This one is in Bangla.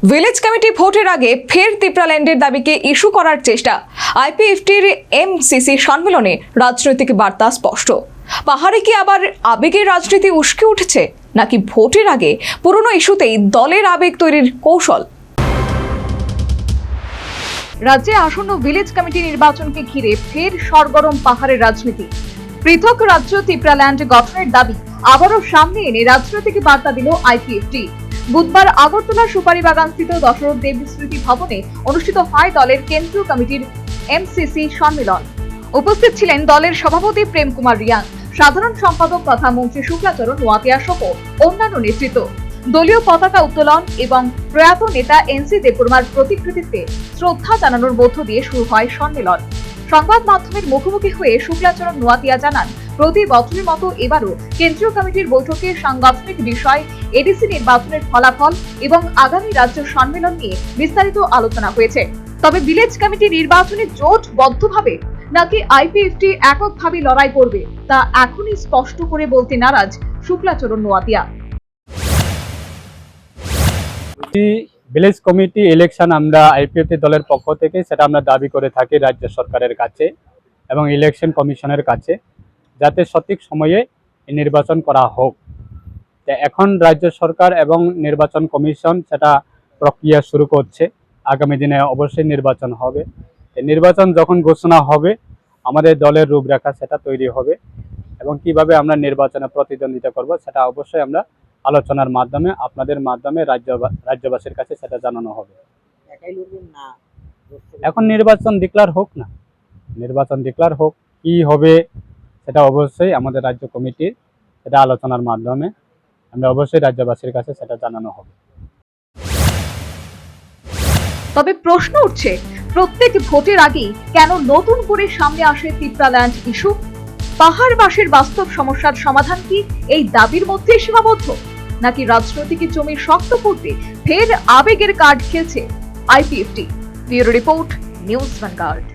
ভিলেজ কমিটি ভোটের আগে ফের তিপ্রাল্যান্ডের দাবিকে ইস্যু করার চেষ্টা। আইপিএফটির এমসিসি সম্মেলনে রাজনৈতিক বার্তা স্পষ্ট। পাহাড়ে কি আবার আবেগের রাজনীতি উস্কে উঠেছে, নাকি ভোটের আগে পুরনো ইস্যুতেই দলের আবেগ তৈরির কৌশল? রাজ্যে আসন্ন ভিলেজ কমিটি নির্বাচনকে ঘিরে ফের সরগরম পাহাড়ের রাজনীতি। পৃথক রাজ্য তিপ্রাল্যান্ড গঠনের দাবি আবারও সামনে এনে রাজনৈতিক বার্তা দিল আইপিএফটি। বুধবার আগরতলার সুপারিবাগানস্থিত দশরথ দেব স্মৃতি ভবনে অনুষ্ঠিত হয় দলের কেন্দ্রীয় কমিটির এমসিসি সম্মেলন। উপস্থিত ছিলেন দলের সভাপতি প্রেম কুমার রিয়াং, সাধারণ সম্পাদক তথা মন্ত্রী শুক্লাচরণ নোয়াতিয়া সহ অন্যান্য নেতৃত্ব। দলীয় পতাকা উত্তোলন এবং প্রয়াত নেতা এনসি দেববর্মার প্রতিকৃতিতে শ্রদ্ধা জানানোর মধ্য দিয়ে শুরু হয় সম্মেলন। সংবাদ মাধ্যমের মুখোমুখি হয়ে শুক্লাচরণ নোয়াতিয়া জানান, প্রতি বছরের মতো এবারও কেন্দ্রীয় কমিটির বৈঠকে সাংগঠনিক বিষয়, এডিসি নির্বাচনের ফলাফল এবং আগামী রাজ্য সম্মেলন নিয়ে বিস্তারিত আলোচনা হয়েছে। তবে ভিলেজ কমিটি নির্বাচনে জোটবদ্ধভাবে নাকি আইপিএফটি এককভাবে লড়াই করবে তা এখনই স্পষ্ট করে বলতে নারাজ Shuklacharan Noatia. Village committee election আমরা আইপিএফটি দলের পক্ষ থেকে সেটা আমরা দাবি করে থাকি রাজ্য সরকারের কাছে এবং ইলেকশন কমিশনের কাছে, যাতে সঠিক সময়ে নির্বাচন করা হোক। এখন রাজ্য সরকার এবং নির্বাচন কমিশন সেটা প্রক্রিয়া শুরু করছে। আগামী দিনে অবশ্যই নির্বাচন হবে। নির্বাচন যখন ঘোষণা হবে আমাদের দলের রূপরেখা সেটা তৈরি হবে এবং কিভাবে আমরা নির্বাচনে প্রতিদ্বন্দ্বিতা করব সেটা অবশ্যই আমরা আলোচনার মাধ্যমে আপনাদের মাধ্যমে রাজ্যবাসীর কাছে সেটা জানানো হবে। এখন নির্বাচন ডিক্লার হোক না, নির্বাচন ডিক্লার হোক, কি হবে সেটা অবশ্যই আমাদের রাজ্য কমিটির সেটা আলোচনার মাধ্যমে আমরা অবশ্যই রাজ্যবাসীর কাছে সেটা জানানো হবে। তবে প্রশ্ন উঠছে, প্রত্যেক ভোটের আগেই কেন নতুন করে সামনে আসে তিপ্রাল্যান্ড ইস্যু? পাহাড়বাসীর বাস্তব সমস্যার সমাধান কি এই দাবির মধ্যে সীমাবদ্ধ, নাকি রাজনৈতিক জমি শক্ত করতে ফের আবেগের কার্ড খেলছে IPFT? Bureau report, news vanguard.